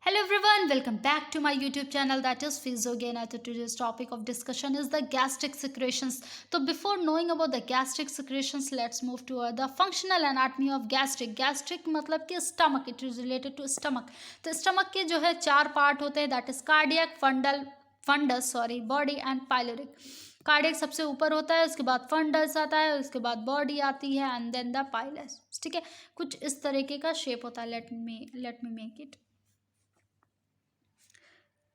Hello everyone, welcome back to my YouTube channel that is Physiogain. Today's topic of discussion is the gastric secretions. So before knowing about the gastric secretions, let's move to the functional anatomy of gastric. Gastric मतलब कि stomach, it is related to stomach. तो stomach के जो है चार part होते हैं, that is cardiac, body and pyloric. Cardiac सबसे ऊपर होता है, उसके बाद फंडस आता है, उसके बाद बॉडी आती है एंड देन द पाइलस. ठीक है, कुछ इस तरीके का शेप होता है. Let me make it.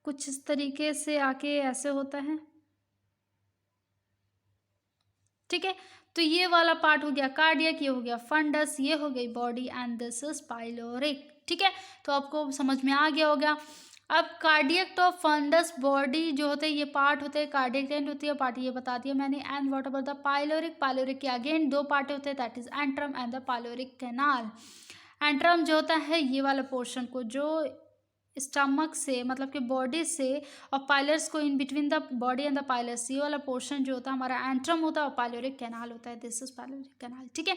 कुछ इस तरीके से आके ऐसे होता है. ठीक है, तो ये वाला पार्ट हो गया कार्डियक, ये हो गया फंडस, ये हो गई body and this is pyloric. ठीक है, तो आपको समझ में आ गया होगा. अब कार्डियक तो फंडस बॉडी जो होते हैं ये पार्ट होते हैं, कार्डियक ग्लैंड होती है पार्ट, ये बता दिया मैंने. And what about the pyloric. Pyloric के अगेन दो पार्ट होते हैं, that is antrum and the pyloric canal. Antrum जो होता है ये वाला पोर्शन को जो स्टमक से मतलब कि बॉडी से और पाइलर्स को in between the body and the pillars, ये वाला पोर्शन जो होता है हमारा एंट्रम होता है और पाइलोरिक कैनाल होता है. This is pyloric canal. ठीक है,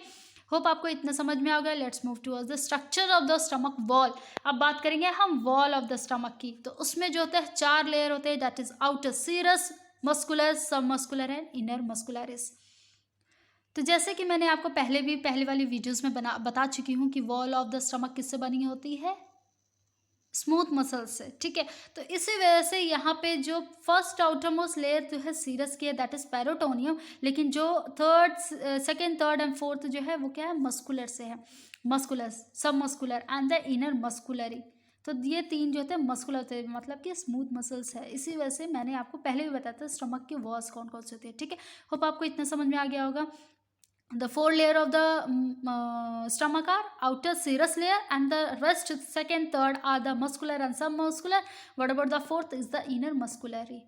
होप आपको इतना समझ में आ गया. Let's move towards the structure of the stomach wall. अब बात करेंगे हम वॉल ऑफ द स्टमक की. तो उसमें जो होता है चार लेयर होते हैं, that is outer serous, muscular, sub muscular and inner muscularis. तो जैसे कि मैंने आपको पहले वाली वीडियोस में बता चुकी हूँ कि वॉल ऑफ द स्टमक किससे बनी होती है, स्मूथ मसल्स से. ठीक है, तो इसी वजह से यहाँ पे जो फर्स्ट आउटर मोस्ट लेयर जो है सीरस की है, दैट इज पेरोटोनियम. लेकिन जो सेकेंड थर्ड एंड फोर्थ जो है वो क्या है, मस्कुलर से है. Muscular, sub muscular and the inner मस्कुलरी. तो ये तीन जो होते हैं मस्कुलर होते हैं, मतलब कि स्मूथ मसल्स है. इसी वजह से मैंने आपको पहले भी बताया था स्टमक की वॉल्स कौन कौन से होती है. ठीक है, होप आपको इतना समझ में आ गया होगा. The four layer of the stomach are outer serous layer and the rest second third are the muscular and submuscular. What about the fourth is the inner musculary.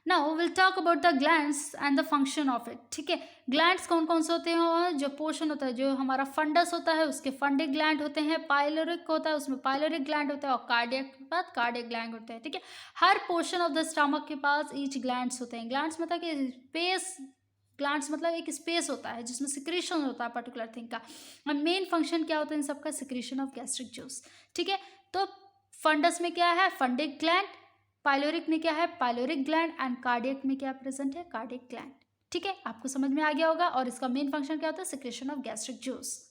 Now we'll talk about the glands and the function of it. ठीक है, glands कौन कौन से होते हैं, जो portion होता है जो हमारा फंडस होता है उसके फंडिक ग्लैंड होते हैं, पाइलोरिक होता है उसमें पाइलोरिक ग्लैंड होता है और कार्डियक के बाद कार्डियक ग्लैंड होते हैं. ठीक है, हर पोर्शन ऑफ द स्टमक के पास ईच ग्लैंड्स होते हैं. ग्लैंड्स मतलब कि स्पेस, ग्लैंड्स मतलब एक स्पेस होता है जिसमें सिक्रीशन होता है पर्टिकुलर थिंग का. और मेन फंक्शन क्या होता है इन सबका, सिक्रीशन ऑफ गैस्ट्रिक जूस. ठीक है, तो फंडस में क्या है, फंडिक ग्लैंड. पाइलोरिक में क्या है, पाइलोरिक ग्लैंड. एंड कार्डियक में क्या प्रेजेंट है, कार्डियक ग्लैंड. ठीक है, आपको समझ में आ गया होगा. और इसका मेन फंक्शन क्या होता है, secretion of gastric juice.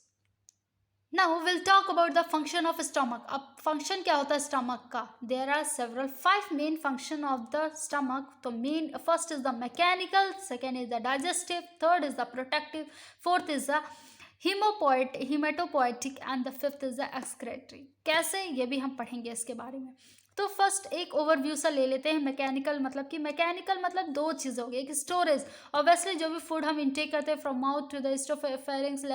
Now we'll talk about the function of stomach. अब function क्या होता है stomach का? There are several 5 main function of the stomach. तो main first is the mechanical, second is the digestive, third is the protective, fourth is the hematopoietic and the fifth is the excretory. कैसे, ये भी हम पढ़ेंगे इसके बारे में. तो फर्स्ट एक ओवरव्यू सा ले लेते हैं. मैकेनिकल मतलब दो चीज़ हो गई. एक स्टोरेज, ऑब्वियसली जो भी फूड हम इनटेक करते हैं from mouth to the pharynx,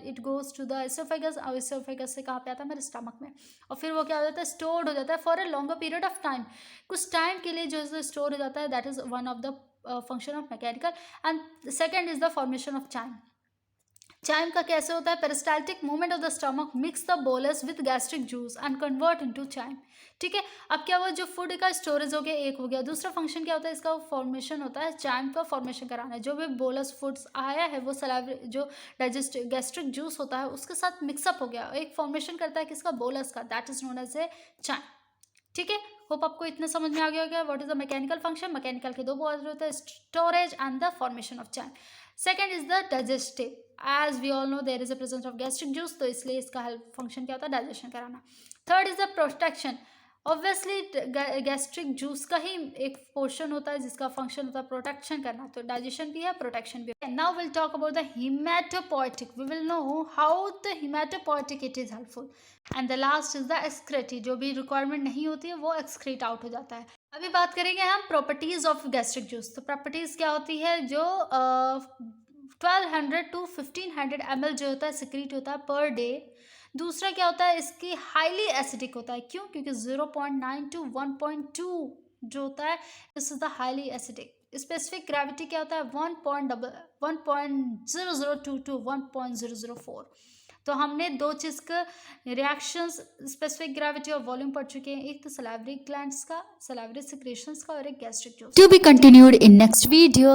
it goes to the oesophagus और एसोफेगस से कहाँ पे आता है, मेरे स्टमक में. और फिर वो क्या हो जाता है, स्टोर्ड हो जाता है for a longer period of time. कुछ टाइम के लिए जो है स्टोर हो जाता है. That is one of the function of mechanical. And second is the formation of chyme. Chyme का कैसे होता है, peristaltic movement of the stomach mix the bolus with gastric juice and convert into chyme. ठीक है, अब क्या हुआ, जो फूड का स्टोरेज हो गया एक हो गया. दूसरा फंक्शन क्या होता है इसका, फॉर्मेशन होता है, चाइम का फॉर्मेशन कराना है. जो भी बोलस फूड्स आया है वो सलाइवरी जो डाइजेस्टिव गैस्ट्रिक जूस होता है उसके साथ मिक्सअप हो गया, एक फॉर्मेशन करता है किसका, बोलस का. That is known as a chyme. ठीक है, होप आपको इतना समझ में आ गया होगा. What is the mechanical function. Mechanical के दो पार्ट होते हैं, storage and the formation of chyme. Second is the digestive. As we all know there is a presence of gastric juice, तो इसलिए इसका हेल्प फंक्शन क्या होता है, डाइजेशन कराना. Third is the protection. Obviously gastric juice का ही एक portion होता है जिसका फंक्शन होता है प्रोटेक्शन करना, तो डाइजेशन भी है प्रोटेक्शन भी है. Now will talk about the haematopoietic. We will know how the haematopoietic it is helpful. And the last is the excretory. जो भी रिक्वायरमेंट नहीं होती है वो एक्सक्रीट आउट हो जाता है. अभी बात करेंगे हम प्रॉपर्टीज ऑफ गैस्ट्रिक जूस. तो प्रॉपर्टीज क्या होती है, जो 1200 to 1500 ml जो होता है सिक्रीट होता है पर डे. दूसरा क्या होता है, इसकी हाईली एसिडिक होता है. क्यों, क्योंकि 0.9 to 1.2 जो होता है this is the highly acidic. Specific gravity क्या होता है, 1.0022 to 1.004. तो हमने दो चीज़ का रिएक्शंस, स्पेसिफिक ग्रेविटी और वॉल्यूम पढ़ चुके हैं. एक तो सलाइवरी ग्लैंड्स का, सलाइवरी सिक्रेशंस का, और एक gastric juice. To be continued in next video.